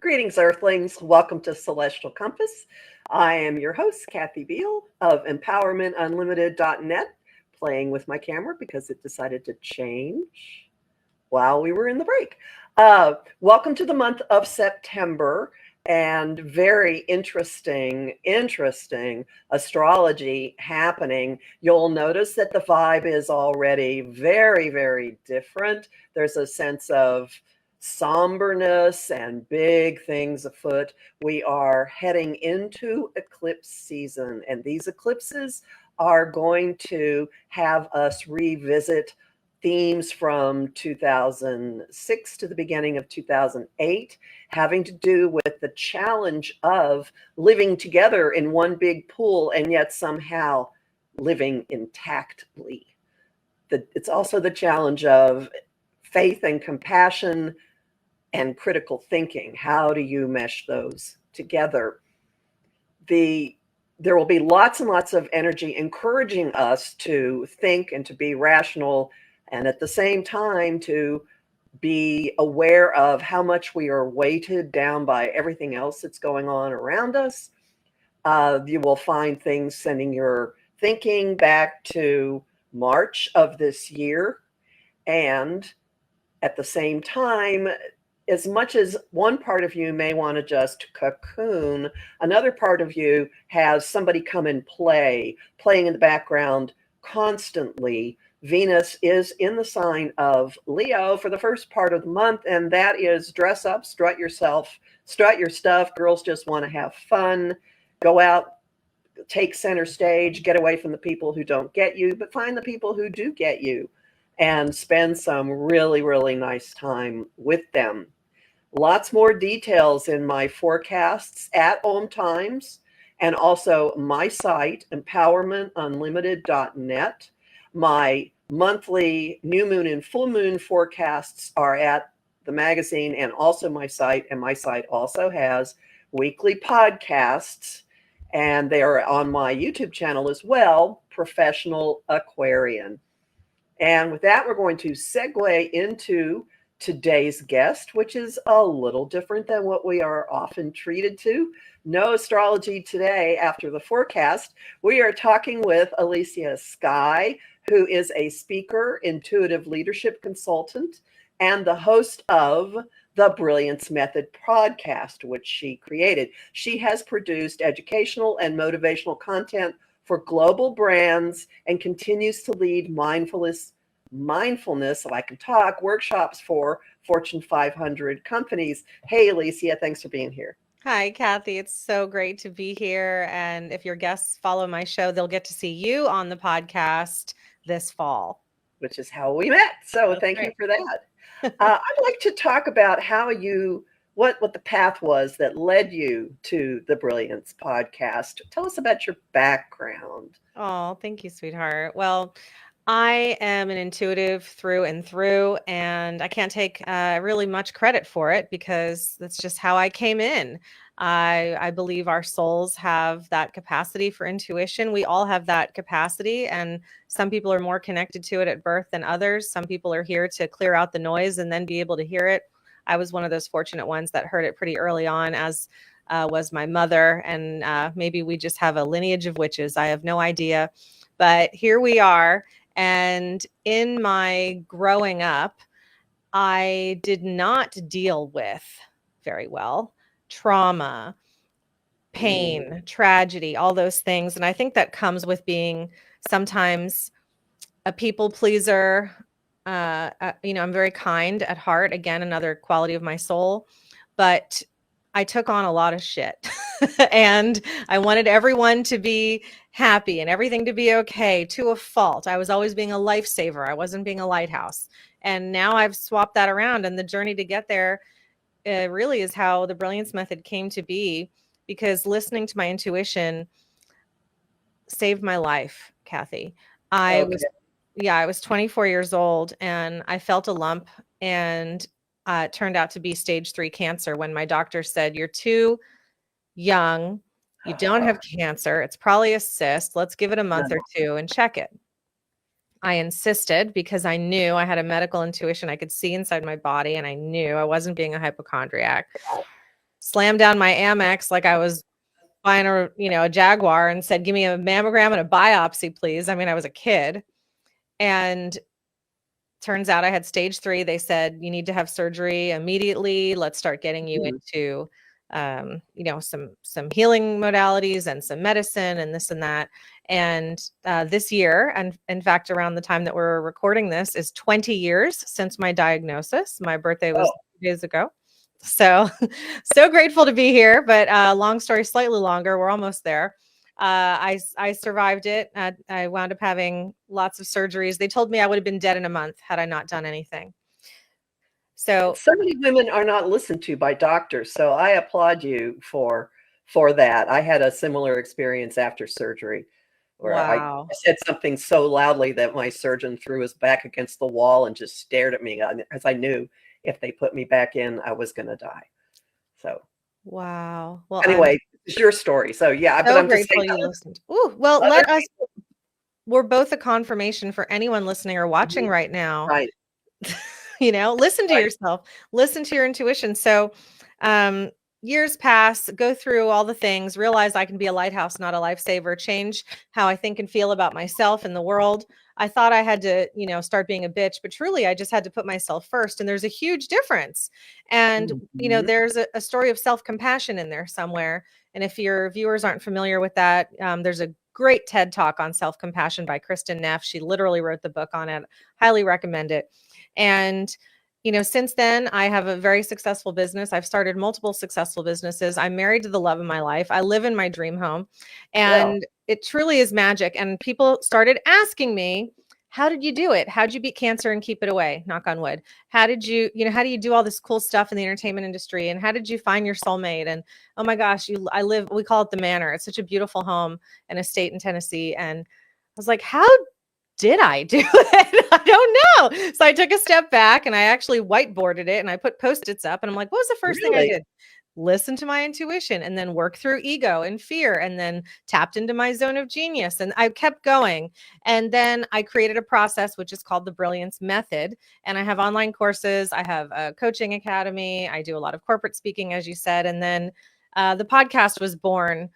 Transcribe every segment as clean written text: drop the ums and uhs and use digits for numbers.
Greetings, Earthlings. Welcome to Celestial Compass. I am your host, Kathy Beal of EmpowermentUnlimited.net, playing with my camera because it decided to change while we were in the break. Welcome to the month of September and very interesting astrology happening. You'll notice that the vibe is already very different. There's a sense of somberness and big things afoot. We are heading into eclipse season, and these eclipses are going to have us revisit themes from 2006 to the beginning of 2008, having to do with the challenge of living together in one big pool and yet somehow living intactly. It's also the challenge of faith and compassion and critical thinking. How do you mesh those together? There will be lots and lots of energy encouraging us to think and to be rational, and at the same time to be aware of how much we are weighted down by everything else that's going on around us. You will find things sending your thinking back to March of this year, and at the same time, as much as one part of you may want to just cocoon, another part of you has somebody come and playing in the background constantly. Venus is in the sign of Leo for the first part of the month, and that is dress up, strut yourself, strut your stuff. Girls just want to have fun, go out, take center stage, get away from the people who don't get you, but find the people who do get you and spend some really nice time with them. Lots more details in my forecasts at Om Times and also my site, empowermentunlimited.net. My monthly new moon and full moon forecasts are at the magazine and also my site. And my site also has weekly podcasts, and they are on my YouTube channel as well, Professional Aquarian. And with that, we're going to segue into today's guest, which is a little different than what we are often treated to. No astrology today after the forecast. We are talking with Elysia Skye, who is a speaker, intuitive leadership consultant, and the host of the Brilliance Method podcast, which she created. She has produced educational and motivational content for global brands and continues to lead mindfulness, if I can talk, workshops for Fortune 500 companies. Hey, Elysia, thanks for being here. Hi, Kathy. It's so great to be here. And if your guests follow my show, they'll get to see you on the podcast this fall. Which is how we met. So thank you for that. I'd like to talk about how what the path was that led you to the Brilliance podcast. Tell us about your background. Oh, thank you, sweetheart. Well, I am an intuitive through and through, and I can't take really much credit for it because that's just how I came in. I believe our souls have that capacity for intuition. We all have that capacity, and some people are more connected to it at birth than others. Some people are here to clear out the noise and then be able to hear it. I was one of those fortunate ones that heard it pretty early on, as was my mother, and maybe we just have a lineage of witches. I have no idea, but here we are. And in my growing up, I did not deal with very well trauma, pain, tragedy, all those things. And I think that comes with being sometimes a people pleaser. I'm very kind at heart. Again, another quality of my soul. But I took on a lot of shit and I wanted everyone to be happy and everything to be okay to a fault. I was always being a lifesaver. I wasn't being a lighthouse. And now I've swapped that around, and the journey to get there really is how the Brilliance Method came to be, because listening to my intuition saved my life, Kathy. I was 24 years old and I felt a lump, and it turned out to be stage 3 cancer when my doctor said, "You're too young. You don't have cancer. It's probably a cyst. Let's give it a month or 2 and check it." I insisted because I knew I had a medical intuition. I could see inside my body, and I knew I wasn't being a hypochondriac. slammed down my Amex like I was buying a Jaguar and said, give me a mammogram and a biopsy, please. I mean, I was a kid. And turns out I had stage 3. They said, you need to have surgery immediately. Let's start getting you into, some healing modalities and some medicine and this and that. And this year, and in fact, around the time that we're recording this, is 20 years since my diagnosis. My birthday was 2 days ago. So, so grateful to be here, but long story, slightly longer. We're almost there. I survived it. I wound up having lots of surgeries. They told me I would have been dead in a month had I not done anything. So many women are not listened to by doctors, so I applaud you for that. I had a similar experience after surgery where I said something so loudly that my surgeon threw his back against the wall and just stared at me, as I knew if they put me back in, I was going to die. So, wow. Well, anyway, it's your story. So yeah, but so I'm just grateful saying. you listened. Ooh, well, we're both a confirmation for anyone listening or watching right now. Right. Listen to yourself, listen to your intuition. So, years pass, go through all the things, realize I can be a lighthouse, not a lifesaver, change how I think and feel about myself and the world. I thought I had to, start being a bitch, but truly I just had to put myself first. And there's a huge difference. And, there's a story of self-compassion in there somewhere. And if your viewers aren't familiar with that, there's a great TED Talk on self-compassion by Kristen Neff. She literally wrote the book on it. Highly recommend it. And since then, I have a very successful business. I've started multiple successful businesses. I'm married to the love of my life. I live in my dream home, and it truly is magic. And people started asking me, how did you do it? How did you beat cancer and keep it away? Knock on wood. How did you, how do you do all this cool stuff in the entertainment industry? And how did you find your soulmate? And oh my gosh, we call it the Manor. It's such a beautiful home and estate in Tennessee. And I was like, how did I do it? I don't know. So I took a step back and I actually whiteboarded it and I put Post-its up and I'm like, what was the first thing I did? Listen to my intuition and then work through ego and fear and then tapped into my zone of genius. And I kept going. And then I created a process, which is called the Brilliance Method. And I have online courses. I have a coaching academy. I do a lot of corporate speaking, as you said. And then the podcast was born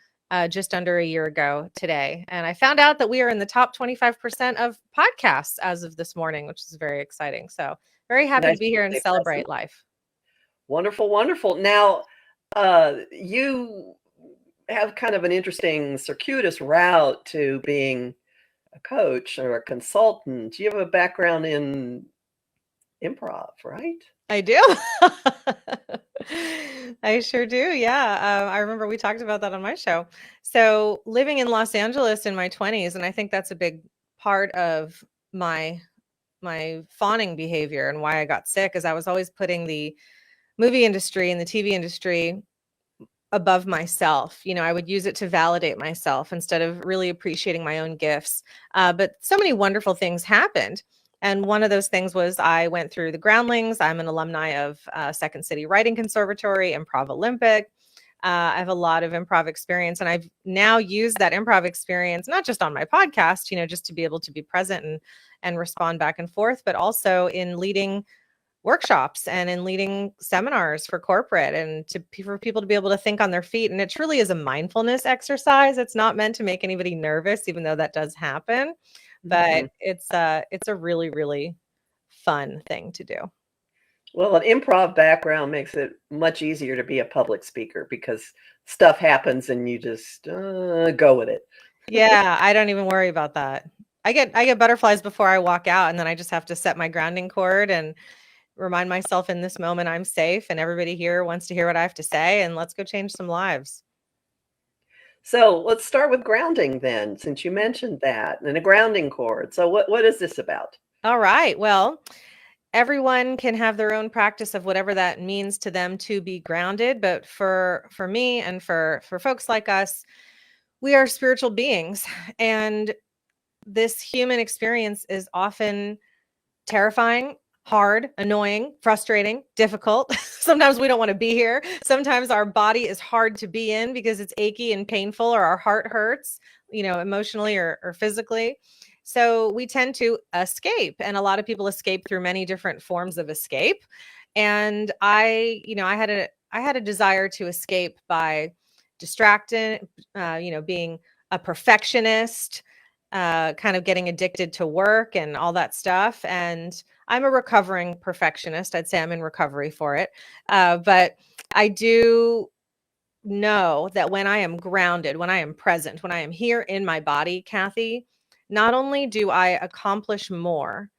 just under a year ago today. And I found out that we are in the top 25% of podcasts as of this morning, which is very exciting. So very happy to be here and celebrate life. Wonderful, wonderful. Now, you have kind of an interesting circuitous route to being a coach or a consultant. You have a background in improv, right? I do. I sure do. Yeah. I remember we talked about that on my show. So living in Los Angeles in my 20s, and I think that's a big part of my fawning behavior and why I got sick, is I was always putting the movie industry and the TV industry above myself. I would use it to validate myself instead of really appreciating my own gifts. But so many wonderful things happened. And one of those things was I went through the Groundlings. I'm an alumni of Second City Writing Conservatory, Improv Olympic. I have a lot of improv experience, and I've now used that improv experience, not just on my podcast, just to be able to be present and respond back and forth, but also in leading workshops and in leading seminars for corporate and for people to be able to think on their feet. And it truly is a mindfulness exercise. It's not meant to make anybody nervous, even though that does happen. But it's a really, really fun thing to do. Well, an improv background makes it much easier to be a public speaker because stuff happens and you just go with it. Yeah, I don't even worry about that. I get butterflies before I walk out, and then I just have to set my grounding cord and remind myself in this moment I'm safe and everybody here wants to hear what I have to say, and let's go change some lives. So let's start with grounding then, since you mentioned that, and a grounding cord. So what is this about? All right. Well, everyone can have their own practice of whatever that means to them to be grounded. But for me and for folks like us, we are spiritual beings. And this human experience is often terrifying, hard, annoying, frustrating, difficult. Sometimes we don't want to be here. Sometimes our body is hard to be in because it's achy and painful, or our heart hurts, emotionally or physically. So we tend to escape, and a lot of people escape through many different forms of escape. And I I had a desire to escape by distracted, being a perfectionist, kind of getting addicted to work and all that stuff. And I'm a recovering perfectionist. I'd say I'm in recovery for it. But I do know that when I am grounded, when I am present, when I am here in my body, Kathy, not only do I accomplish more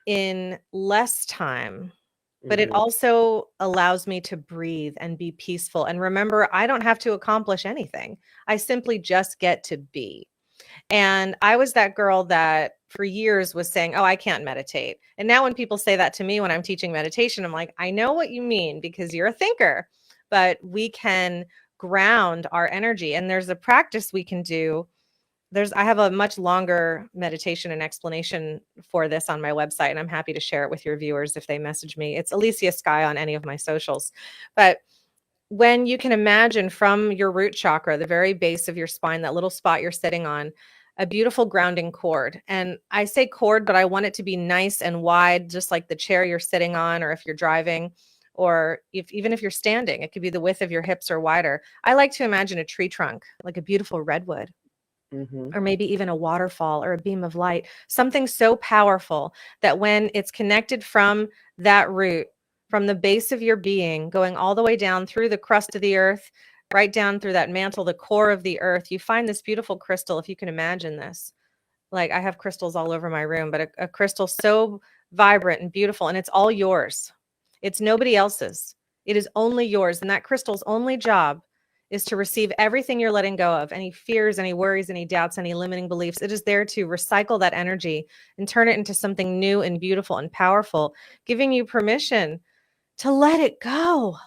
in less time, but it Mhm. also allows me to breathe and be peaceful. And remember, I don't have to accomplish anything. I simply just get to be. And I was that girl that for years was saying, "Oh, I can't meditate." And now when people say that to me when I'm teaching meditation, I'm like, "I know what you mean because you're a thinker, but we can ground our energy." And there's a practice we can do. I have a much longer meditation and explanation for this on my website, and I'm happy to share it with your viewers if they message me. It's Elysia Skye on any of my socials. But when you can imagine from your root chakra, the very base of your spine, that little spot you're sitting on, a beautiful grounding cord. And I say cord, but I want it to be nice and wide, just like the chair you're sitting on, or if you're driving, or even if you're standing, it could be the width of your hips or wider. I like to imagine a tree trunk, like a beautiful redwood, Mhm. or maybe even a waterfall or a beam of light, something so powerful that when it's connected from that root, from the base of your being, going all the way down through the crust of the earth, right down through that mantle, the core of the earth, you find this beautiful crystal, if you can imagine this. Like I have crystals all over my room, but a crystal so vibrant and beautiful, and it's all yours. It's nobody else's. It is only yours. And that crystal's only job is to receive everything you're letting go of, any fears, any worries, any doubts, any limiting beliefs. It is there to recycle that energy and turn it into something new and beautiful and powerful, giving you permission to let it go.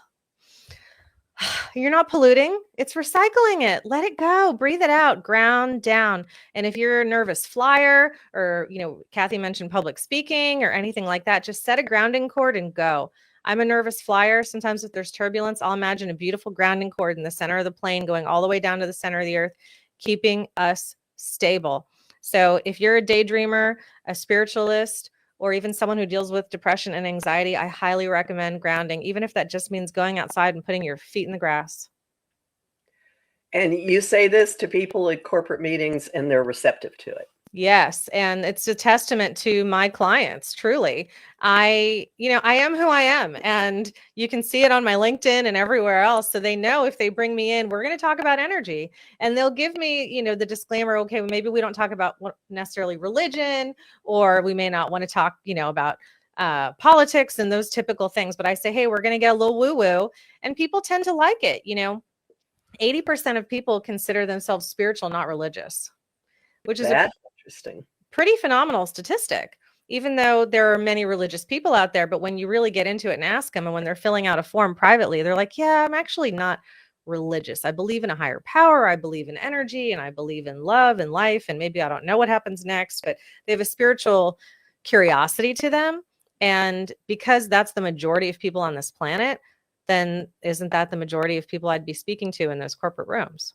You're not polluting. It's recycling it. Let it go. Breathe it out. Ground down. And if you're a nervous flyer or, Kathy mentioned public speaking or anything like that, just set a grounding cord and go. I'm a nervous flyer. Sometimes if there's turbulence, I'll imagine a beautiful grounding cord in the center of the plane going all the way down to the center of the earth, keeping us stable. So if you're a daydreamer, a spiritualist, or even someone who deals with depression and anxiety, I highly recommend grounding, even if that just means going outside and putting your feet in the grass. And you say this to people at corporate meetings, and they're receptive to it. Yes, and it's a testament to my clients, truly. I am who I am, and you can see it on my LinkedIn and everywhere else. So they know if they bring me in, we're going to talk about energy, and they'll give me, the disclaimer, okay, well, maybe we don't talk about necessarily religion, or we may not want to talk, about politics and those typical things. But I say, hey, we're going to get a little woo-woo, and people tend to like it. 80% of people consider themselves spiritual, not religious, which is a That's interesting. pretty phenomenal statistic, even though there are many religious people out there. But when you really get into it and ask them, and when they're filling out a form privately, they're like, yeah, I'm actually not religious. I believe in a higher power. I believe in energy, and I believe in love and life. And maybe I don't know what happens next, but they have a spiritual curiosity to them. And because that's the majority of people on this planet, then isn't that the majority of people I'd be speaking to in those corporate rooms?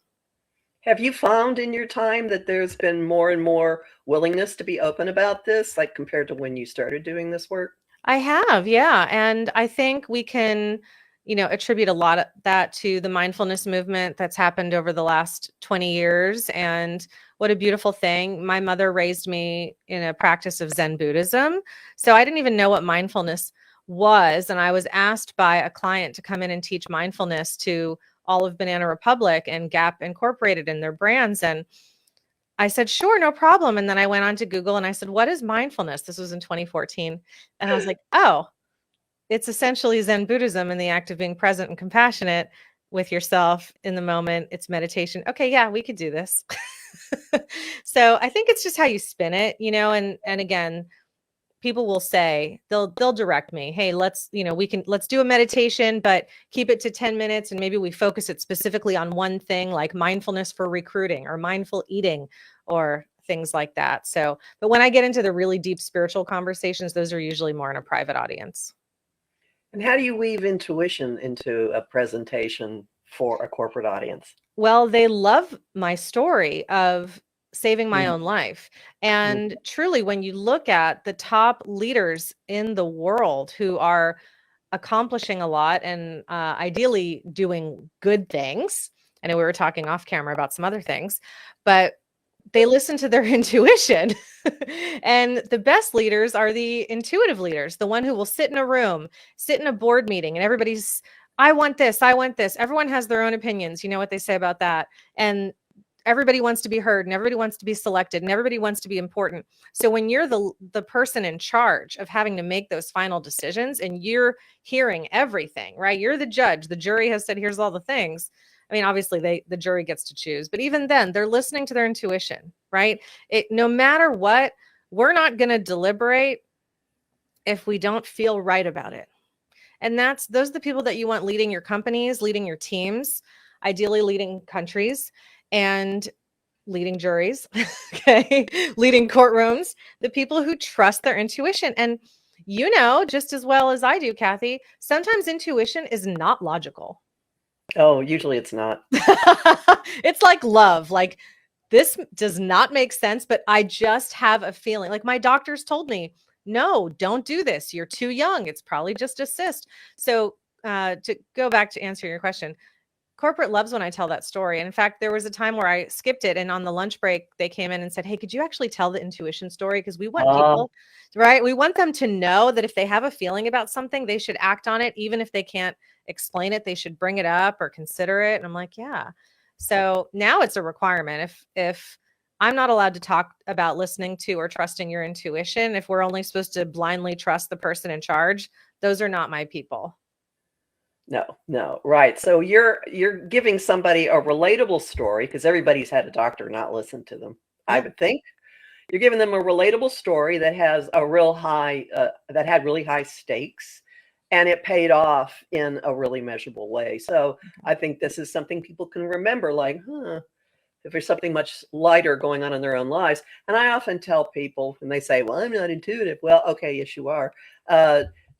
Have you found in your time that there's been more and more willingness to be open about this, like compared to when you started doing this work? I have, yeah. And I think we can, attribute a lot of that to the mindfulness movement that's happened over the last 20 years. And what a beautiful thing. My mother raised me in a practice of Zen Buddhism. So I didn't even know what mindfulness was. And I was asked by a client to come in and teach mindfulness to all of Banana Republic and Gap Incorporated and their brands. And I said, sure, no problem. And then I went on to Google and I said, what is mindfulness? This was in 2014. And I was like, oh, it's essentially Zen Buddhism in the act of being present and compassionate with yourself in the moment. It's meditation. Okay, yeah, we could do this. So I think it's just how you spin it, and again, people will say they'll direct me, hey, let's do a meditation, but keep it to 10 minutes and maybe we focus it specifically on one thing, like mindfulness for recruiting or mindful eating or things like that. So but when I get into the really deep spiritual conversations, those are usually more in a private audience. And how do you weave intuition into a presentation for a corporate audience? Well, they love my story of saving my Mhm. own life. And Mhm. truly, when you look at the top leaders in the world who are accomplishing a lot and ideally doing good things. I know we were talking off camera about some other things, but they listen to their intuition. And the best leaders are the intuitive leaders, the one who will sit in a room, sit in a board meeting, and everybody's, I want this, I want this. Everyone has their own opinions. You know what they say about that. And everybody wants to be heard, and everybody wants to be selected, and everybody wants to be important. So when you're the person in charge of having to make those final decisions, and you're hearing everything, right? You're the judge. The jury has said, here's all the things. I mean, obviously the jury gets to choose, but even then they're listening to their intuition, right? No matter what, we're not going to deliberate if we don't feel right about it. And those are the people that you want leading your companies, leading your teams, ideally leading countries, and leading juries, okay, leading courtrooms, the people who trust their intuition. And you know, just as well as I do, Kathy, sometimes intuition is not logical. Oh, usually it's not. It's like love. Like, this does not make sense, but I just have a feeling. Like, my doctors told me, no, don't do this. You're too young. It's probably just a cyst. So to go back to answer your question, corporate loves when I tell that story. And in fact, there was a time where I skipped it. And on the lunch break, they came in and said, hey, could you actually tell the intuition story? Because we want people, right? We want them to know that if they have a feeling about something, they should act on it. Even if they can't explain it, they should bring it up or consider it. And I'm like, yeah. So now it's a requirement. If I'm not allowed to talk about listening to or trusting your intuition, if we're only supposed to blindly trust the person in charge, those are not my people. No, right. So you're giving somebody a relatable story, because everybody's had a doctor not listen to them, I would think. You're giving them a relatable story that has a real high, that had really high stakes, and it paid off in a really measurable way. So I think this is something people can remember, like, if there's something much lighter going on in their own lives. And I often tell people, and they say, well, I'm not intuitive. Well, okay, yes, you are.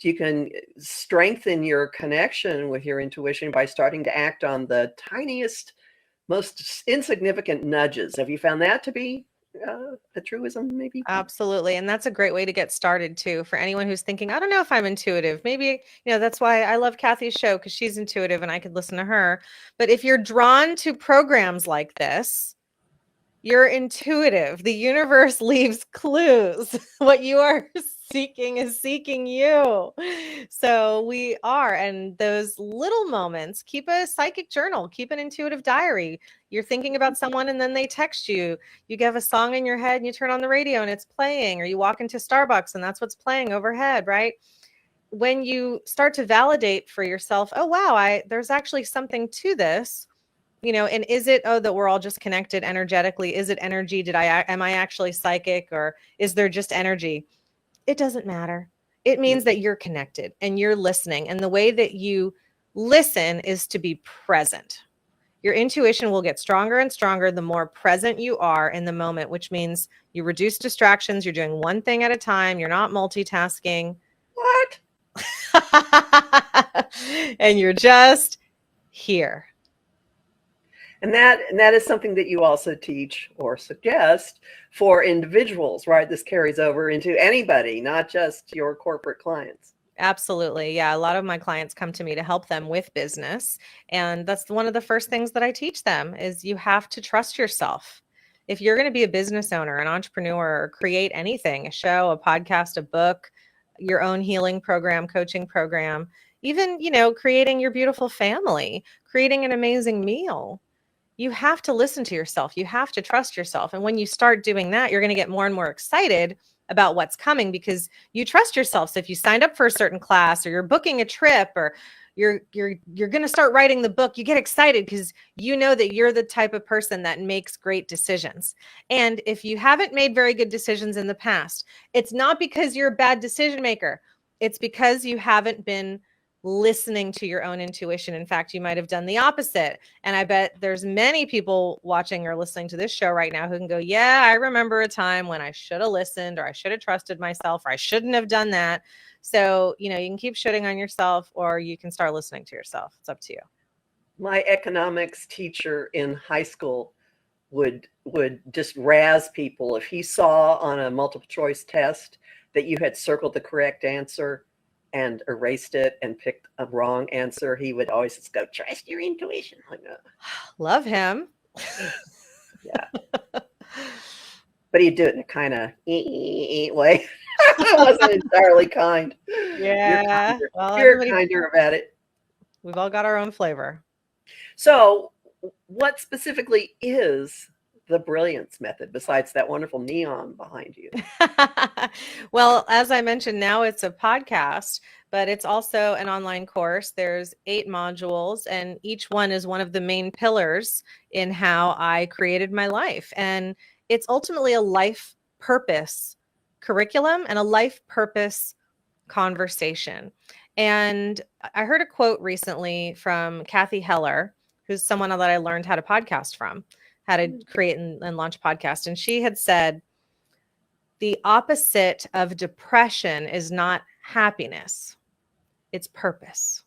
You can strengthen your connection with your intuition by starting to act on the tiniest, most insignificant nudges. Have you found that to be a truism, maybe? Absolutely. And that's a great way to get started too, for anyone who's thinking, I don't know if I'm intuitive. Maybe, that's why I love Kathy's show, because she's intuitive and I could listen to her. But if you're drawn to programs like this, you're intuitive. The universe leaves clues. What you are seeking is seeking you. So we are. And those little moments, keep a psychic journal, keep an intuitive diary. You're thinking about someone and then they text you. You have a song in your head and you turn on the radio and it's playing, or you walk into Starbucks and that's what's playing overhead, right? When you start to validate for yourself, oh, wow, there's actually something to this. And is it, that we're all just connected energetically? Is it energy? Am I actually psychic, or is there just energy? It doesn't matter. It means that you're connected and you're listening. And the way that you listen is to be present. Your intuition will get stronger and stronger the more present you are in the moment, which means you reduce distractions. You're doing one thing at a time. You're not multitasking. What? And you're just here. And that is something that you also teach or suggest for individuals, right? This carries over into anybody, not just your corporate clients. Absolutely. Yeah. A lot of my clients come to me to help them with business. And that's one of the first things that I teach them is you have to trust yourself. If you're going to be a business owner, an entrepreneur, or create anything, a show, a podcast, a book, your own healing program, coaching program, even, creating your beautiful family, creating an amazing meal, you have to listen to yourself. You have to trust yourself. And when you start doing that, you're going to get more and more excited about what's coming because you trust yourself. So if you signed up for a certain class, or you're booking a trip, or you're going to start writing the book, you get excited because you know that you're the type of person that makes great decisions. And if you haven't made very good decisions in the past, it's not because you're a bad decision maker. It's because you haven't been listening to your own intuition. In fact, you might have done the opposite. And I bet there's many people watching or listening to this show right now who can go, yeah, I remember a time when I should have listened, or I should have trusted myself, or I shouldn't have done that. So, you can keep shitting on yourself, or you can start listening to yourself. It's up to you. My economics teacher in high school would just razz people if he saw on a multiple choice test that you had circled the correct answer. and erased it and picked a wrong answer, he would always just go, trust your intuition. Like, Love him. yeah. But he'd do it in a kind of way. It wasn't entirely kind. Yeah. Well, You're kinder about it. We've all got our own flavor. So what specifically is the Brilliance Method besides that wonderful neon behind you? Well, as I mentioned, now it's a podcast, but it's also an online course. There's 8 modules, and each one is one of the main pillars in how I created my life. And it's ultimately a life purpose curriculum and a life purpose conversation. And I heard a quote recently from Kathy Heller, who's someone that I learned how to podcast from, how to create and launch a podcast. And she had said, the opposite of depression is not happiness, it's purpose.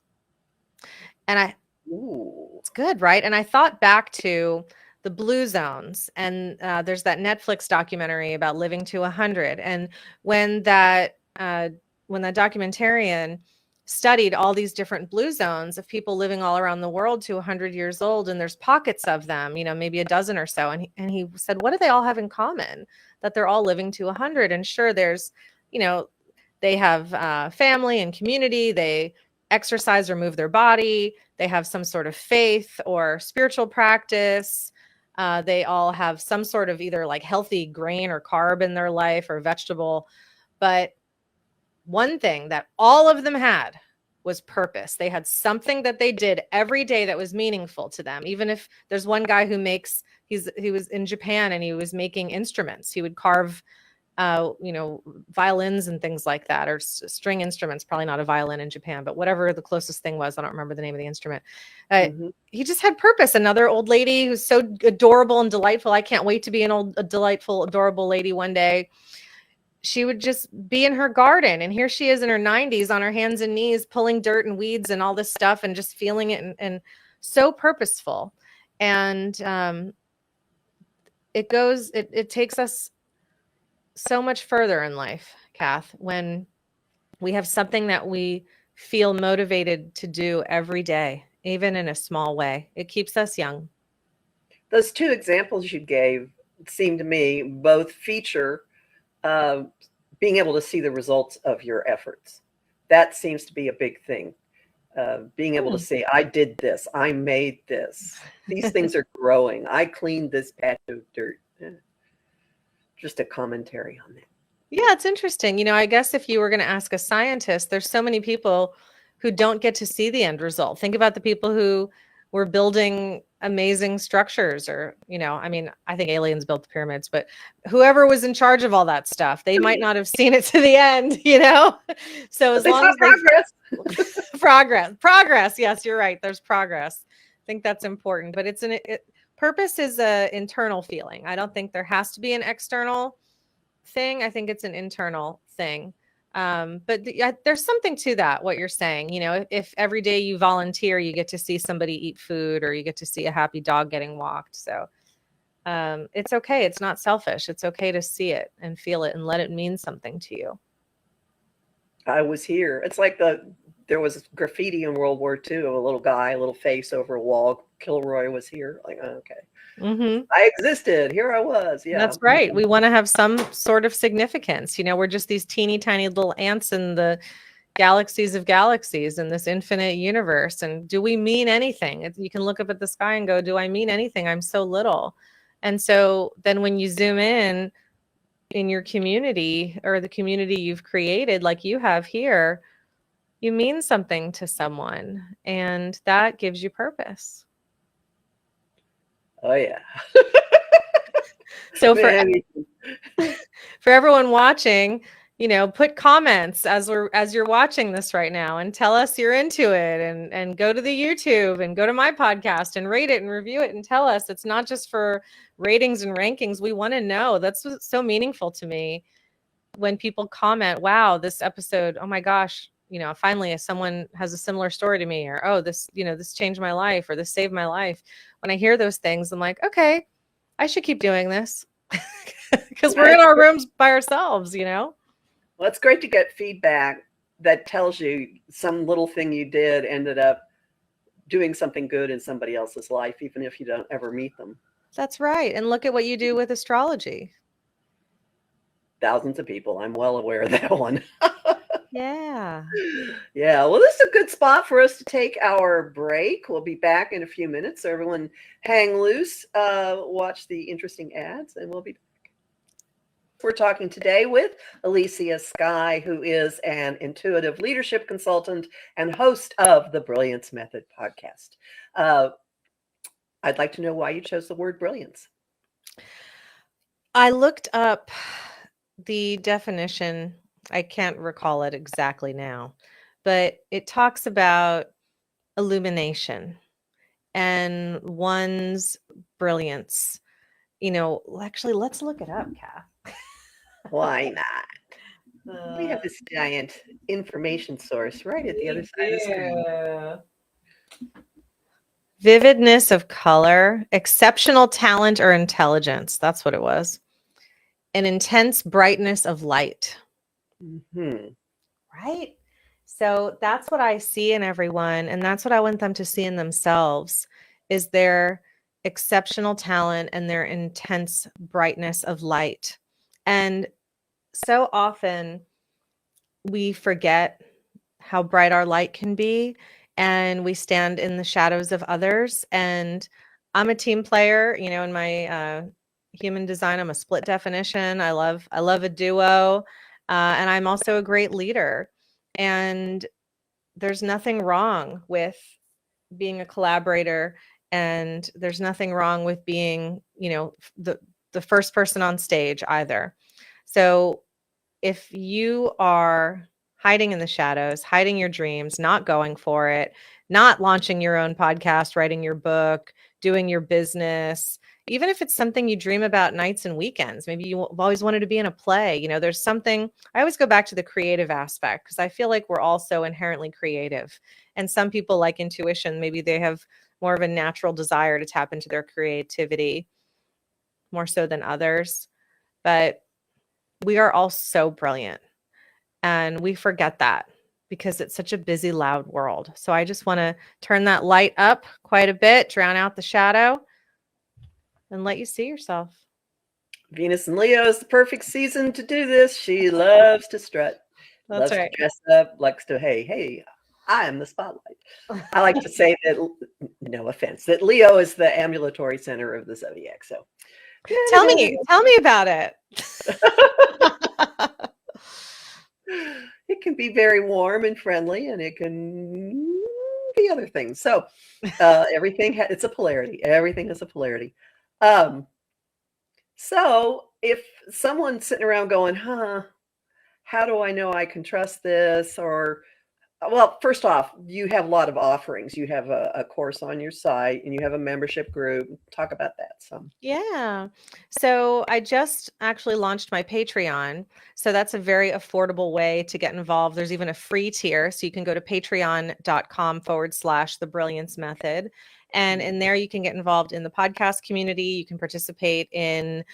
And it's good, right? And I thought back to the blue zones, and there's that Netflix documentary about living to 100. And when that documentarian studied all these different blue zones of people living all around the world to 100 years old, and there's pockets of them, maybe a dozen or so. And he said, what do they all have in common? That they're all living to 100. And sure, there's, they have family and community. They exercise or move their body. They have some sort of faith or spiritual practice. They all have some sort of either like healthy grain or carb in their life or vegetable. But one thing that all of them had was purpose. They had something that they did every day that was meaningful to them. Even if there's one guy who he was in Japan and he was making instruments. He would carve, violins and things like that, or string instruments, probably not a violin in Japan, but whatever the closest thing was. I don't remember the name of the instrument. He just had purpose. Another old lady who's so adorable and delightful. I can't wait to be a delightful, adorable lady one day. She would just be in her garden, and here she is in her 90s on her hands and knees, pulling dirt and weeds and all this stuff and just feeling it and so purposeful. And it takes us so much further in life, Kath, when we have something that we feel motivated to do every day, even in a small way. It keeps us young. Those 2 examples you gave seem to me both feature being able to see the results of your efforts. That seems to be a big thing. Being able to say, I did this, I made this. These things are growing. I cleaned this patch of dirt. Just a commentary on that. Yeah, it's interesting. I guess if you were going to ask a scientist, there's so many people who don't get to see the end result. Think about the people who were building amazing structures, or, I think aliens built the pyramids, but whoever was in charge of all that stuff, they might not have seen it to the end, So as long as progress. Yes, you're right. There's progress. I think that's important, but purpose is an internal feeling. I don't think there has to be an external thing. I think it's an internal thing. But there's something to that, what you're saying. If every day you volunteer, you get to see somebody eat food, or you get to see a happy dog getting walked. So it's okay. It's not selfish. It's okay to see it and feel it and let it mean something to you. I was here. It's like there was graffiti in World War II of a little guy, a little face over a wall. Kilroy was here. Like, okay. I existed. Here I was. Yeah, that's right. We want to have some sort of significance. We're just these teeny tiny little ants in the galaxies of galaxies in this infinite universe. And do we mean anything? You can look up at the sky and go, do I mean anything? I'm so little. And so then when you zoom in your community, or the community you've created, like you have here, you mean something to someone, and that gives you purpose. Oh yeah. So for everyone watching, put comments as you're watching this right now, and tell us you're into it, and go to the YouTube and go to my podcast and rate it and review it and tell us. It's not just for ratings and rankings. We want to know. That's what's so meaningful to me when people comment, wow, this episode, oh my gosh, finally someone has a similar story to me, or, oh, this changed my life, or this saved my life. When I hear those things, I'm like, okay, I should keep doing this, because we're in our rooms by ourselves, Well, it's great to get feedback that tells you some little thing you did ended up doing something good in somebody else's life, even if you don't ever meet them. That's right. And look at what you do with astrology. Thousands of people. I'm well aware of that one. Yeah. Yeah, well, this is a good spot for us to take our break. We'll be back in a few minutes. So everyone hang loose, watch the interesting ads, and we'll be back. We're talking today with Elysia Skye, who is an intuitive leadership consultant and host of the Brilliance Method podcast. I'd like to know why you chose the word brilliance. I looked up the definition. I can't recall it exactly now, but it talks about illumination and one's brilliance. Actually, let's look it up, Kath. Why not? We have this giant information source right at the other side of the screen. Vividness of color, exceptional talent or intelligence. That's what it was. An intense brightness of light. Mm-hmm. Right? So that's what I see in everyone. And that's what I want them to see in themselves is their exceptional talent and their intense brightness of light. And so often we forget how bright our light can be, and we stand in the shadows of others. And I'm a team player, in my human design, I'm a split definition. I love a duo, and I'm also a great leader. And there's nothing wrong with being a collaborator, and there's nothing wrong with being, the first person on stage either. So if you are hiding in the shadows, hiding your dreams, not going for it, not launching your own podcast, writing your book, doing your business, even if it's something you dream about nights and weekends, maybe you've always wanted to be in a play, there's something, I always go back to the creative aspect because I feel like we're all so inherently creative. And some people like intuition, maybe they have more of a natural desire to tap into their creativity more so than others. But we are all so brilliant. And we forget that because it's such a busy, loud world. So I just want to turn that light up quite a bit, drown out the shadow, and let you see yourself. Venus and Leo is the perfect season to do this. She loves to strut, That's loves right. to dress up, likes to, hey, I am the spotlight. I like to say that, no offense, that Leo is the ambulatory center of the zodiac. So tell me about it. It can be very warm and friendly, and it can be other things. So everything it's a polarity. Everything is a polarity. So if someone's sitting around going, how do I know I can trust this? Or, well, first off, you have a lot of offerings. You have a course on your site, and you have a membership group. Talk about that some. Yeah. So I just actually launched my Patreon. So that's a very affordable way to get involved. There's even a free tier. So you can go to patreon.com/the Brilliance Method. And in there, you can get involved in the podcast community. You can participate in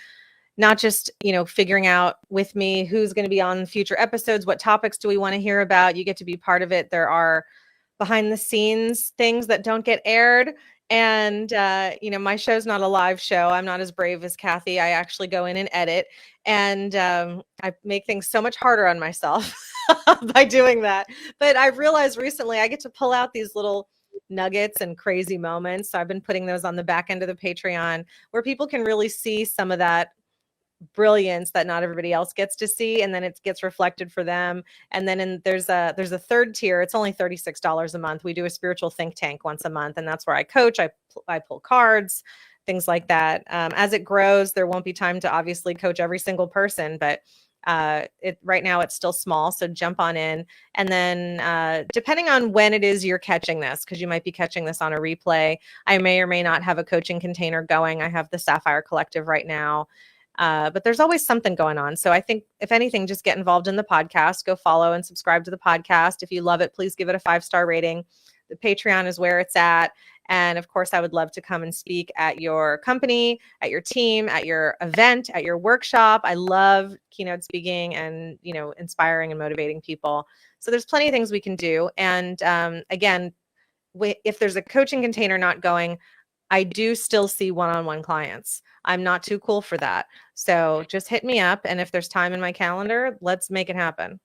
not just, figuring out with me who's going to be on future episodes, what topics do we want to hear about. You get to be part of it. There are behind the scenes things that don't get aired. And, my show's not a live show. I'm not as brave as Kathy. I actually go in and edit. And I make things so much harder on myself by doing that. But I've realized recently I get to pull out these little nuggets and crazy moments. So I've been putting those on the back end of the Patreon where people can really see some of that brilliance that not everybody else gets to see, and then it gets reflected for them. And then there's a third tier. It's only $36 a month. We do a spiritual think tank once a month, and that's where I coach. I pull cards, things like that. As it grows, there won't be time to obviously coach every single person, but right now it's still small, so jump on in. And then depending on when it is you're catching this, because you might be catching this on a replay, I may or may not have a coaching container going. I have the Sapphire Collective right now. But there's always something going on. So I think if anything, just get involved in the podcast, go follow and subscribe to the podcast. If you love it, please give it a 5-star rating. The Patreon is where it's at. And of course, I would love to come and speak at your company, at your team, at your event, at your workshop. I love keynote speaking and, inspiring and motivating people. So there's plenty of things we can do. And again, if there's a coaching container not going, I do still see one-on-one clients. I'm not too cool for that. So just hit me up. And if there's time in my calendar, let's make it happen.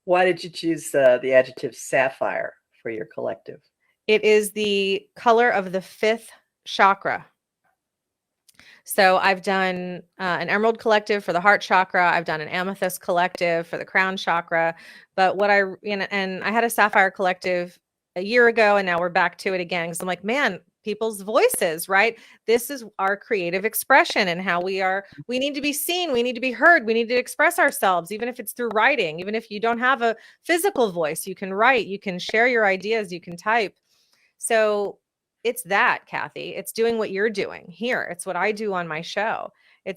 Why did you choose the adjective sapphire for your collective? It is the color of the 5th chakra. So I've done an emerald collective for the heart chakra. I've done an amethyst collective for the crown chakra. But and I had a sapphire collective a year ago, and now we're back to it again. Because I'm like, man, people's voices, right? This is our creative expression and how we need to be seen. We need to be heard. We need to express ourselves, even if it's through writing. Even if you don't have a physical voice, you can write, you can share your ideas, you can type. So it's that, Kathy. It's doing what you're doing here. It's what I do on my show.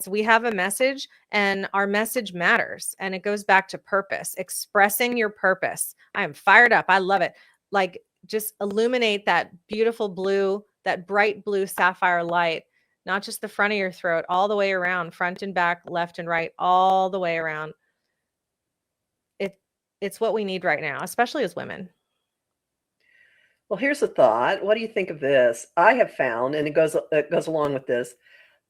We have a message, and our message matters. And it goes back to purpose, expressing your purpose. I am fired up. I love it. Like, just illuminate that beautiful blue, that bright blue sapphire light, not just the front of your throat, all the way around, front and back, left and right, all the way around. It's what we need right now, especially as women. Well, here's a thought. What do you think of this? I have found, and it goes along with this,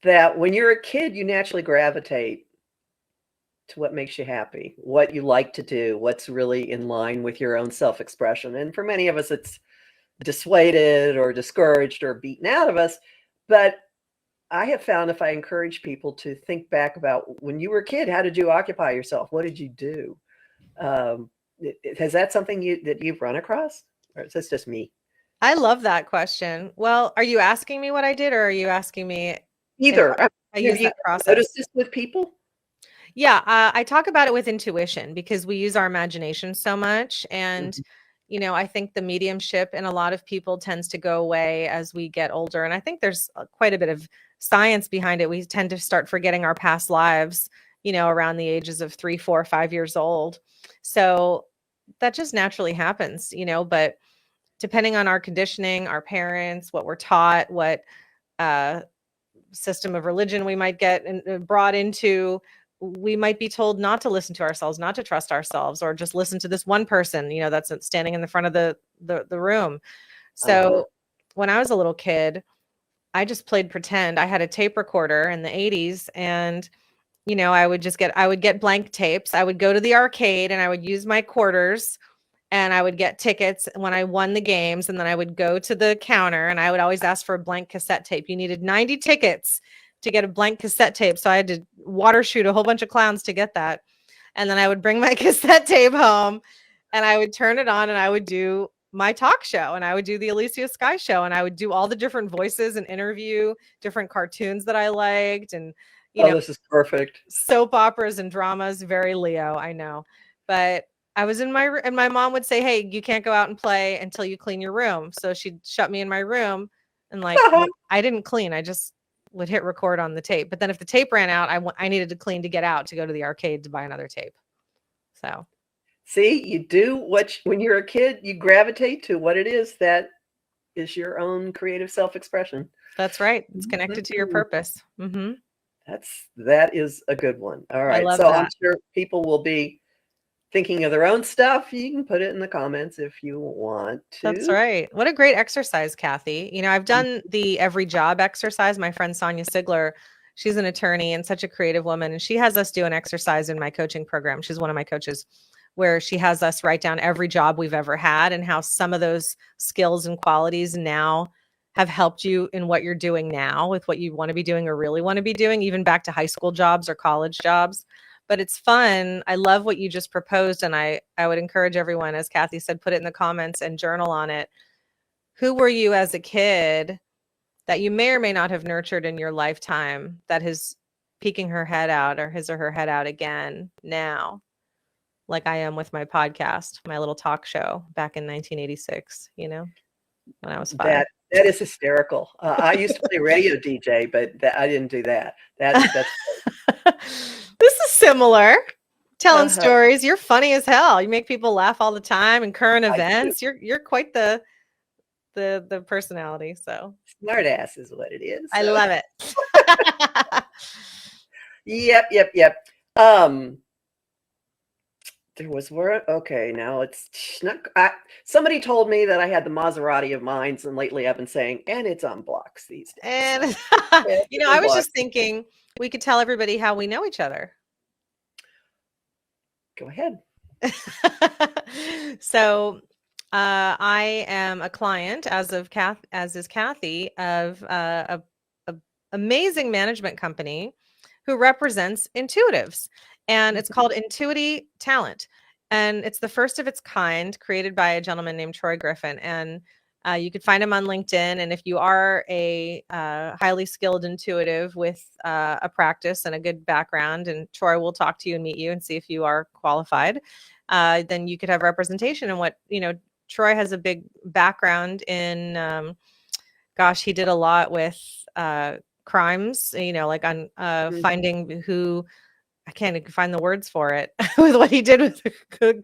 that when you're a kid, you naturally gravitate to what makes you happy, what you like to do, what's really in line with your own self-expression. And for many of us, it's dissuaded or discouraged or beaten out of us. But I have found if I encourage people to think back about when you were a kid, how did you occupy yourself? What did you do? Has that something that you've run across? Or is this just me? I love that question. Well, are you asking me what I did, or are you asking me Either. I use that process? Noticed this with people? Yeah, I talk about it with intuition because we use our imagination so much. And, I think the mediumship in a lot of people tends to go away as we get older. And I think there's quite a bit of science behind it. We tend to start forgetting our past lives, around the ages of 3, 4, 5 years old. So that just naturally happens, but depending on our conditioning, our parents, what we're taught, what system of religion we might get brought into, we might be told not to listen to ourselves, not to trust ourselves, or just listen to this one person, that's standing in the front of the room. So when I was a little kid, I just played pretend. I had a tape recorder in the 80s, and I would get blank tapes. I would go to the arcade and I would use my quarters, and I would get tickets when I won the games. And then I would go to the counter, and I would always ask for a blank cassette tape. You needed 90 tickets to get a blank cassette tape. So I had to water shoot a whole bunch of clowns to get that. And then I would bring my cassette tape home, and I would turn it on, and I would do my talk show, and I would do the Elysia Skye show, and I would do all the different voices and interview different cartoons that I liked. And, this is perfect. Soap operas and dramas, very Leo, I know. But I was and my mom would say, hey, you can't go out and play until you clean your room. So she'd shut me in my room, and I didn't clean. I just would hit record on the tape. But then if the tape ran out, I needed to clean to get out to go to the arcade to buy another tape. So see, you do when you're a kid, you gravitate to what it is that is your own creative self-expression. That's right. It's connected to your purpose. Mm-hmm. That is a good one. All right. So that. I'm sure people will be thinking of their own stuff. You can put it in the comments if you want to. That's right. What a great exercise, Kathy. I've done the every job exercise. My friend Sonia Sigler, she's an attorney and such a creative woman, and she has us do an exercise in my coaching program. She's one of my coaches, where she has us write down every job we've ever had and how some of those skills and qualities now have helped you in what you're doing now with what you want to be doing or really want to be doing, even back to high school jobs or college jobs. But it's fun. I love what you just proposed. And I would encourage everyone, as Kathy said, put it in the comments and journal on it. Who were you as a kid that you may or may not have nurtured in your lifetime that is peeking her head out, or his or her head out again now, like I am with my podcast, my little talk show back in 1986, when I was 5. That is hysterical. I used to play radio DJ, but I didn't do that. That's This is similar. Telling stories. You're funny as hell. You make people laugh all the time, and current events. You're quite the the personality. So Smart ass is what it is. I So love it. yep. There was word. Okay, now it's not. Somebody told me that I had the Maserati of minds, and lately I've been saying, and it's on blocks these days. So And it's I on was blocks. just thinking we could tell everybody how we know each other. Go ahead. So I am a client, as is Kathy, of a amazing management company who represents intuitives, and it's called Intuity Talent, and it's the first of its kind, created by a gentleman named Troy Griffin, and you could find him on LinkedIn. And if you are a highly skilled intuitive with a practice and a good background, and Troy will talk to you and meet you and see if you are qualified, then you could have representation. And what, Troy has a big background in, gosh, he did a lot with crimes, like on finding who, I can't even find the words for it, with what he did with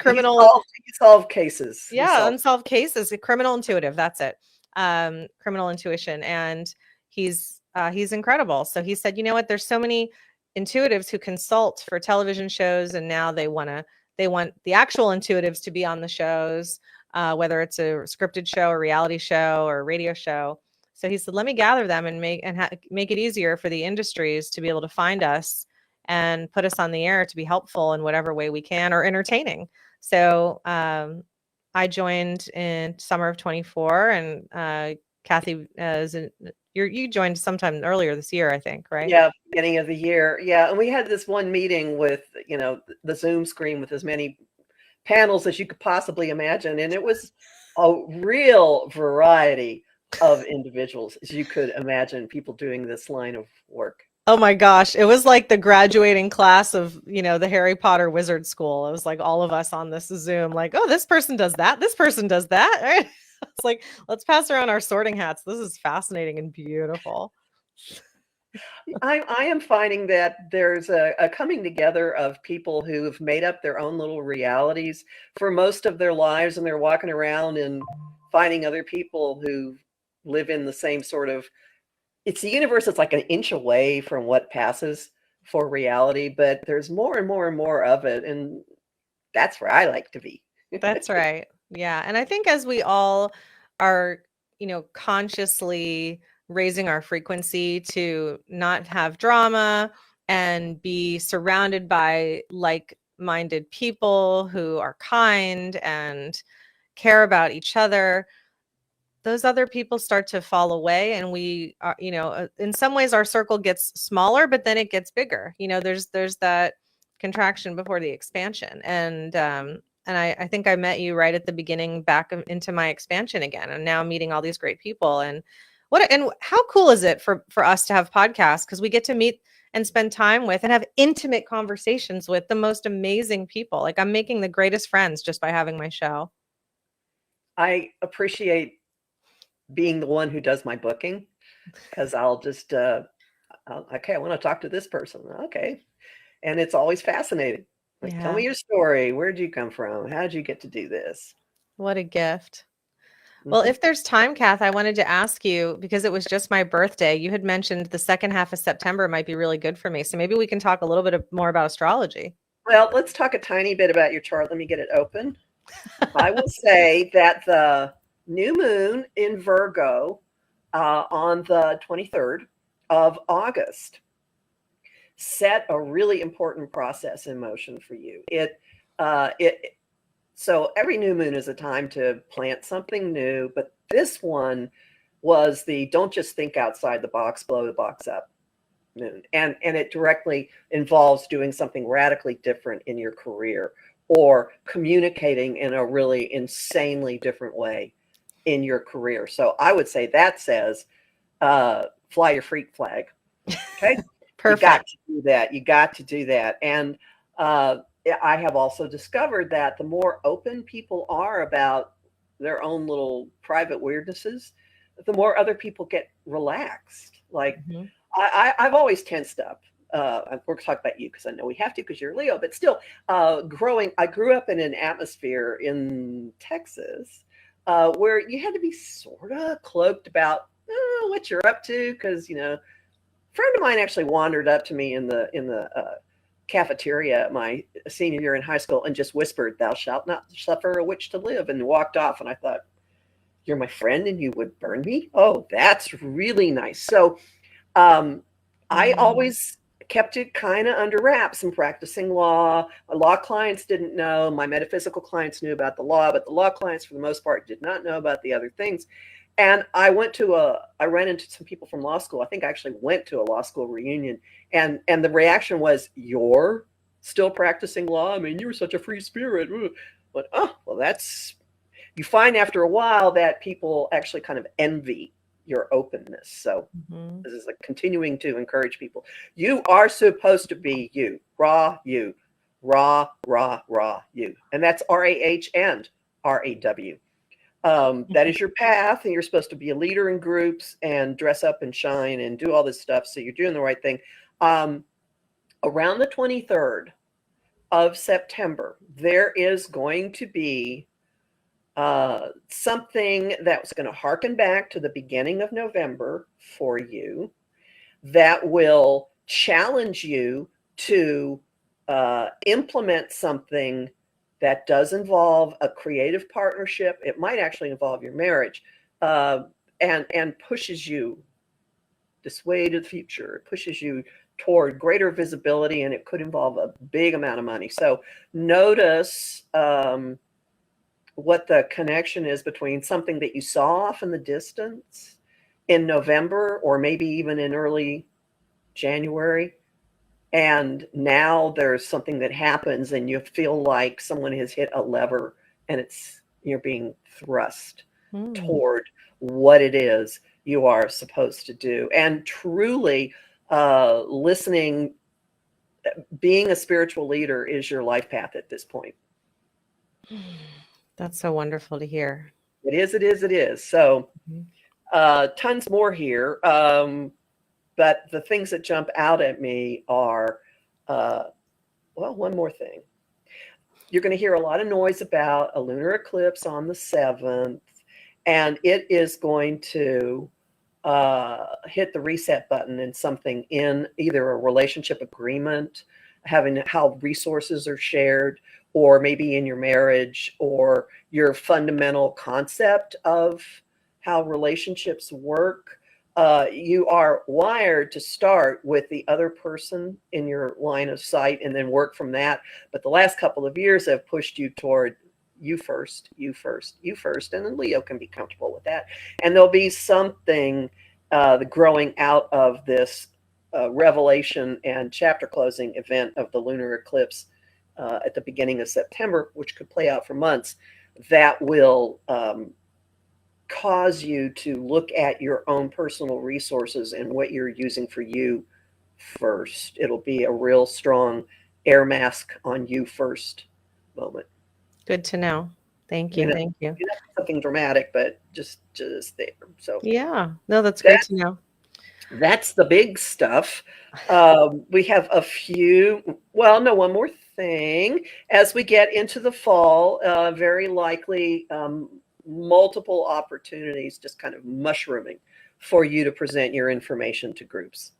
criminal. He solved cases. Yeah, unsolved cases, criminal intuitive. That's it. Criminal intuition, and he's incredible. So he said, you know what? There's so many intuitives who consult for television shows, and now they want the actual intuitives to be on the shows, whether it's a scripted show, a reality show, or a radio show. So he said, let me gather them and make it easier for the industries to be able to find us and put us on the air to be helpful in whatever way we can, or entertaining. So I joined in summer of 24, and Kathy, you joined sometime earlier this year, I think, right? Yeah, beginning of the year. Yeah, and we had this one meeting with, the Zoom screen with as many panels as you could possibly imagine, and it was a real variety of individuals as you could imagine, people doing this line of work. Oh my gosh, it was like the graduating class of, the Harry Potter wizard school. It was like all of us on this Zoom, like, oh, this person does that, this person does that. Right? It's like, let's pass around our sorting hats. This is fascinating and beautiful. I am finding that there's a coming together of people who have made up their own little realities for most of their lives, and they're walking around and finding other people who live in the same sort of, it's the universe that's like an inch away from what passes for reality, but there's more and more and more of it, and that's where I like to be. That's right. Yeah. And I think as we all are, consciously raising our frequency to not have drama and be surrounded by like-minded people who are kind and care about each other, those other people start to fall away, and we are, in some ways our circle gets smaller, but then it gets bigger. There's that contraction before the expansion. And I think I met you right at the beginning, back into my expansion again, and now meeting all these great people. And how cool is it for us to have podcasts, because we get to meet and spend time with and have intimate conversations with the most amazing people. Like, I'm making the greatest friends just by having my show. I appreciate being the one who does my booking, because I'll just okay, I want to talk to this person. Okay. And it's always fascinating. Like, tell me your story. Where'd you come from? How did you get to do this? What a gift. Well, if there's time, Kath, I wanted to ask you, because it was just my birthday, you had mentioned the second half of September might be really good for me. So maybe we can talk a little bit more about astrology. Well, let's talk a tiny bit about your chart. Let me get it open. I will say that the new moon in Virgo on the 23rd of August set a really important process in motion for you. So every new moon is a time to plant something new, but this one was the don't just think outside the box, blow the box up moon. And it directly involves doing something radically different in your career, or communicating in a really insanely different way in your career. So I would say that says fly your freak flag. Okay. Perfect. You got to do that. You got to do that. And I have also discovered that the more open people are about their own little private weirdnesses, the more other people get relaxed. Like, I've always tensed up. We're talking about you because I know we have to, because you're Leo, but still I grew up in an atmosphere in Texas where you had to be sort of cloaked about what you're up to, because a friend of mine actually wandered up to me in the cafeteria at my senior year in high school and just whispered, "Thou shalt not suffer a witch to live," and walked off. And I thought, "You're my friend and you would burn me? Oh, that's really nice." So I always kept it kind of under wraps and practicing law. My law clients didn't know. My metaphysical clients knew about the law, but the law clients, for the most part, did not know about the other things. And I ran into some people from law school. I think I actually went to a law school reunion, and the reaction was, "You're still practicing law? I mean, you were such a free spirit." But well, you find after a while that people actually kind of envy your openness. So this is continuing to encourage people. You are supposed to be you, raw you, raw you. And that's RAH and RAW. That is your path, and you're supposed to be a leader in groups and dress up and shine and do all this stuff. So you're doing the right thing. Around the 23rd of September, there is going to be something that's going to harken back to the beginning of November for you, that will challenge you to implement something that does involve a creative partnership. It might actually involve your marriage, and pushes you this way to the future. It pushes you toward greater visibility, and it could involve a big amount of money. So notice what the connection is between something that you saw off in the distance in November, or maybe even in early January, and now there's something that happens and you feel like someone has hit a lever, and you're being thrust toward what it is you are supposed to do. And truly, listening, being a spiritual leader is your life path at this point. That's so wonderful to hear. It is. So tons more here. But the things that jump out at me are, one more thing. You're going to hear a lot of noise about a lunar eclipse on the 7th, and it is going to hit the reset button in something, in either a relationship agreement, having how resources are shared, or maybe in your marriage, or your fundamental concept of how relationships work. You are wired to start with the other person in your line of sight and then work from that. But the last couple of years have pushed you toward you first, and then Leo can be comfortable with that. And there'll be something the growing out of this revelation and chapter closing event of the lunar eclipse at the beginning of September, which could play out for months, that will cause you to look at your own personal resources and what you're using for you first. It'll be a real strong air mask on you first moment. Good to know. Thank you. Thank you. Not something dramatic, but just there. So yeah, no, that's great to know. That's the big stuff. We have one more thing. As we get into the fall, very likely multiple opportunities just kind of mushrooming for you to present your information to groups.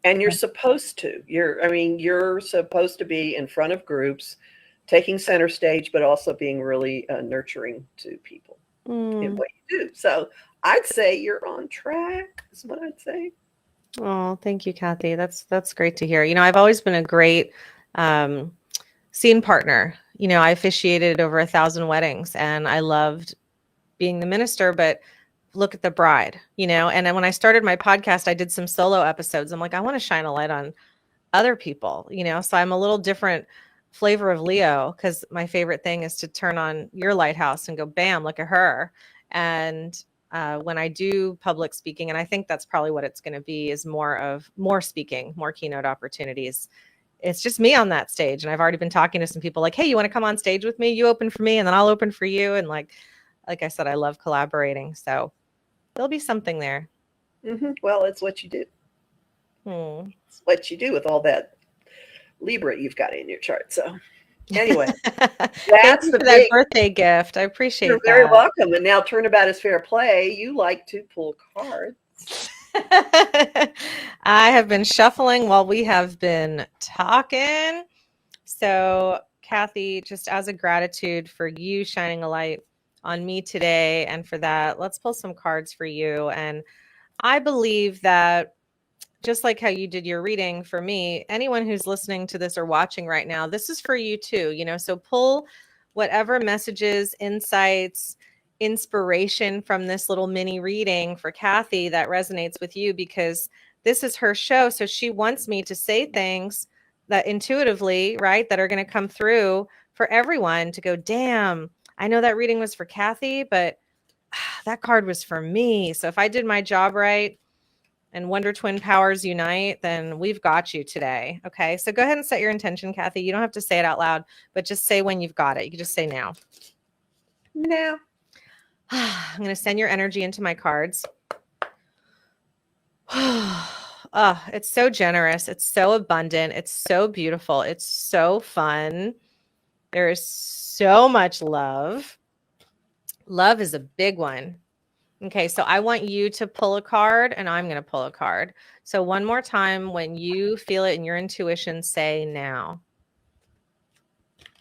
And you're supposed to. You're supposed to be in front of groups, taking center stage, but also being really nurturing to people in what you do. So I'd say you're on track, is what I'd say. Oh, thank you, Kathy. That's great to hear. I've always been a great scene partner. I officiated over 1,000 weddings, and I loved being the minister, but look at the bride, and then when I started my podcast, I did some solo episodes. I'm like, I want to shine a light on other people, so I'm a little different flavor of Leo, because my favorite thing is to turn on your lighthouse and go, bam, look at her. And when I do public speaking, and I think that's probably what it's going to be, is more speaking, more keynote opportunities. It's just me on that stage. And I've already been talking to some people like, hey, you want to come on stage with me? You open for me and then I'll open for you. And like I said, I love collaborating. So there'll be something there. Well, it's what you do. It's what you do with all that Libra you've got in your chart. So Anyway, Thank that's you the for that big. birthday gift. I You're appreciate very that. welcome. And now turnabout is fair play. You like to pull cards. I have been shuffling while we have been talking. So, Kathy, just as a gratitude for you shining a light on me today and for that, let's pull some cards for you. And I believe that just like how you did your reading for me, anyone who's listening to this or watching right now, this is for you too. So pull whatever messages, insights, inspiration from this little mini reading for Kathy that resonates with you, because this is her show. So she wants me to say things that intuitively, right, that are going to come through for everyone to go, damn, I know that reading was for Kathy, but that card was for me. So if I did my job right, and Wonder Twin powers unite, then we've got you today. Okay. So go ahead and set your intention, Kathy. You don't have to say it out loud, but just say when you've got it. You can just say now. Now. I'm going to send your energy into my cards. Oh, it's so generous. It's so abundant. It's so beautiful. It's so fun. There is so much love. Love is a big one. Okay, so I want you to pull a card and I'm going to pull a card. So one more time, when you feel it in your intuition, say now.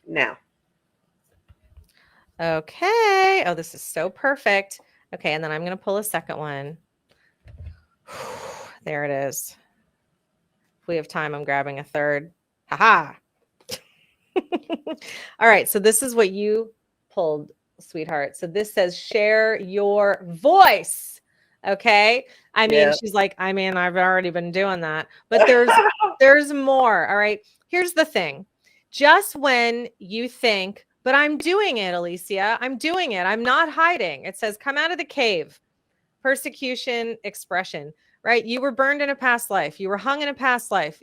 Now. Okay. Oh, this is so perfect. Okay, and then I'm going to pull a second one. There it is. If we have time, I'm grabbing a third. Haha. All right, so this is what you pulled, sweetheart. So this says share your voice. Okay. I mean, Yeah. she's like, I mean, I've already been doing that, but there's more. All right. Here's the thing. Just when you think, but I'm doing it, Elysia, I'm doing it, I'm not hiding. It says, come out of the cave. Persecution, expression, right? You were burned in a past life. You were hung in a past life.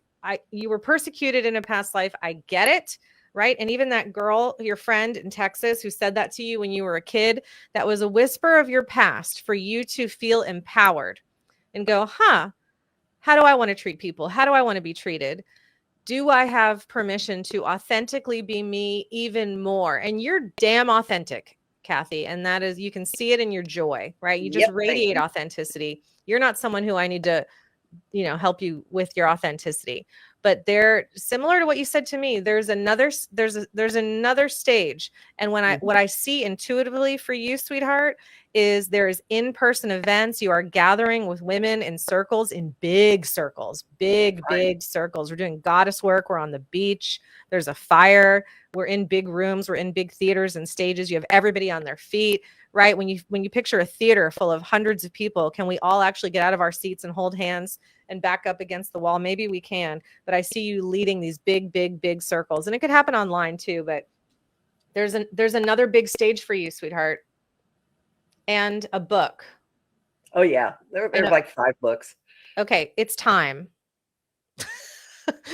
You were persecuted in a past life. I get it. Right. And even that girl, your friend in Texas, who said that to you when you were a kid, that was a whisper of your past for you to feel empowered and go, huh, how do I want to treat people? How do I want to be treated? Do I have permission to authentically be me even more? And you're damn authentic, Kathy. And that is, you can see it in your joy, right? You just Yep. Thank radiate you. authenticity. You're not someone who I need to help you with your authenticity, but they're similar to what you said to me. There's another stage. And what I see intuitively for you, sweetheart, is there's in-person events. You are gathering with women in circles, in big circles, big circles. We're doing goddess work. We're on the beach. There's a fire. We're in big rooms. We're in big theaters and stages. You have everybody on their feet. Right? When you picture a theater full of hundreds of people, can we all actually get out of our seats and hold hands and back up against the wall? Maybe we can, but I see you leading these big circles, and it could happen online too, but there's another big stage for you, sweetheart, and a book. Oh yeah. There's like 5 books. Okay, it's time.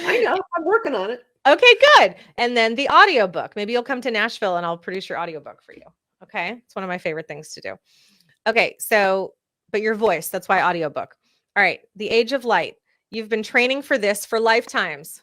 I know. I'm working on it. Okay, good. And then the audiobook. Maybe you'll come to Nashville and I'll produce your audiobook for you. Okay. It's one of my favorite things to do. Okay. So, but your voice, that's why audiobook. All right. The Age of Light. You've been training for this for lifetimes.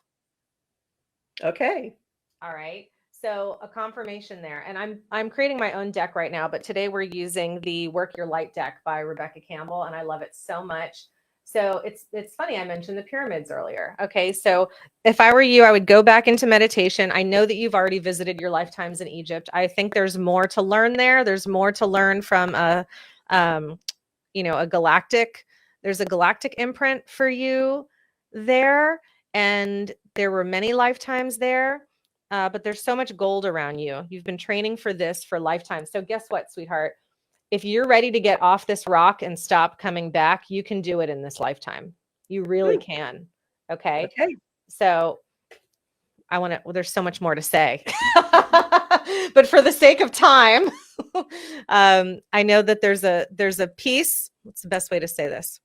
Okay. All right. So a confirmation there. And I'm creating my own deck right now, but today we're using the Work Your Light deck by Rebecca Campbell, and I love it so much. So it's funny, I mentioned the pyramids earlier. Okay, so if I were you, I would go back into meditation. I know that you've already visited your lifetimes in Egypt. I think there's more to learn there. There's more to learn from a galactic. There's a galactic imprint for you there, and there were many lifetimes there. But there's so much gold around you. You've been training for this for lifetimes. So guess what, sweetheart? If you're ready to get off this rock and stop coming back, you can do it in this lifetime. You really can. Okay. Okay. So there's so much more to say, but for the sake of time, I know that there's a piece. What's the best way to say this?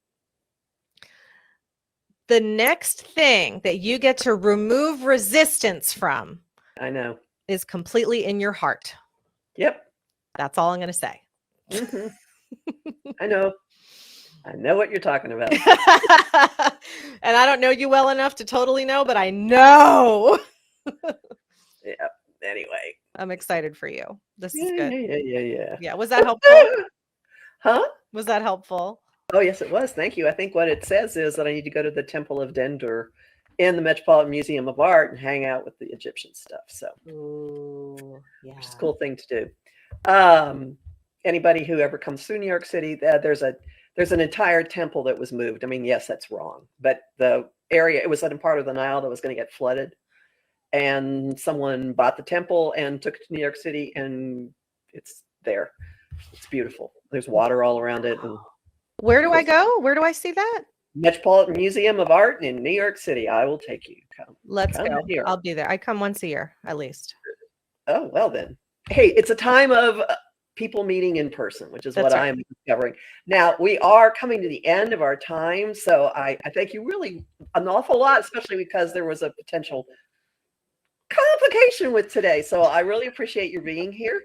The next thing that you get to remove resistance from, I know, is completely in your heart. Yep. That's all I'm going to say. Mm-hmm. I know what you're talking about. And I don't know you well enough to totally know, but I know. Yeah. anyway. I'm excited for you. This is Yeah, good. yeah. Yeah. Was that helpful? Huh? Was that helpful? Oh, yes, it was. Thank you. I think what it says is that I need to go to the Temple of Dendur in the Metropolitan Museum of Art and hang out with the Egyptian stuff. So, Ooh, yeah. it's a cool thing to do. Anybody who ever comes through New York City, there's an entire temple that was moved. I mean, yes, that's wrong, but the area, it was in a part of the Nile that was going to get flooded, and someone bought the temple and took it to New York City, and it's there. It's beautiful. There's water all around it. And where do I go? Where do I see that? Metropolitan Museum of Art in New York City. I will take you. Let's come go. here. I'll be there. I come once a year, at least. Oh, well then. Hey, it's a time of people meeting in person, which is what right. I'm discovering. Now, we are coming to the end of our time, so I thank you really an awful lot, especially because there was a potential complication with today. So I really appreciate your being here,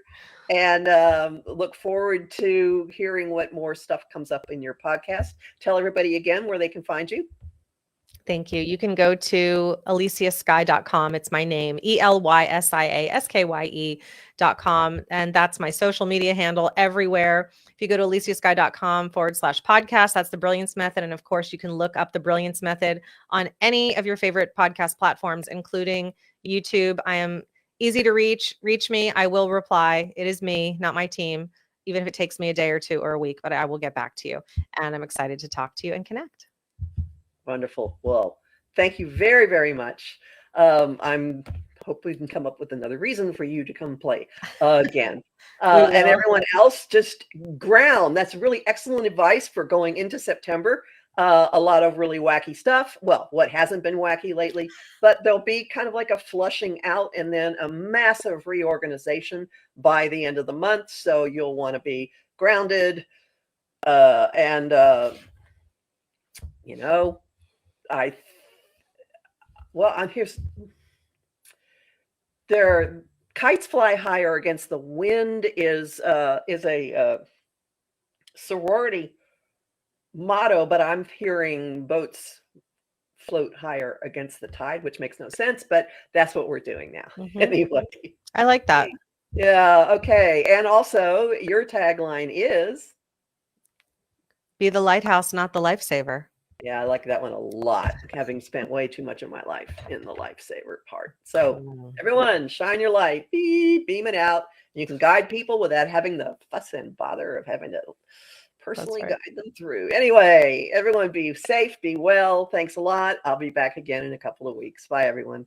and look forward to hearing what more stuff comes up in your podcast. Tell everybody again where they can find you. Thank you. You can go to ElysiaSkye.com. It's my name, ELYSIASKYE.com. And that's my social media handle everywhere. If you go to ElysiaSkye.com/podcast, that's the Brilliance Method. And of course, you can look up the Brilliance Method on any of your favorite podcast platforms, including YouTube. I am easy to reach. Reach me. I will reply. It is me, not my team, even if it takes me a day or two or a week, but I will get back to you. And I'm excited to talk to you and connect. Wonderful. Well, thank you very, very much. I'm hope we can come up with another reason for you to come play again. And everyone else, just ground. That's really excellent advice for going into September. A lot of really wacky stuff. Well, what hasn't been wacky lately, but there'll be kind of like a flushing out and then a massive reorganization by the end of the month. So you'll want to be grounded and I'm here's their kites fly higher against the wind is a sorority motto, but I'm hearing boats float higher against the tide, which makes no sense, but that's what we're doing now. Anyway, I like that. Yeah. Okay. And also your tagline is be the lighthouse, not the lifesaver. Yeah, I like that one a lot, having spent way too much of my life in the lifesaver part. So everyone, shine your light, beam it out. You can guide people without having the fuss and bother of having to personally guide them through. Anyway, everyone be safe, be well. Thanks a lot. I'll be back again in a couple of weeks. Bye, everyone.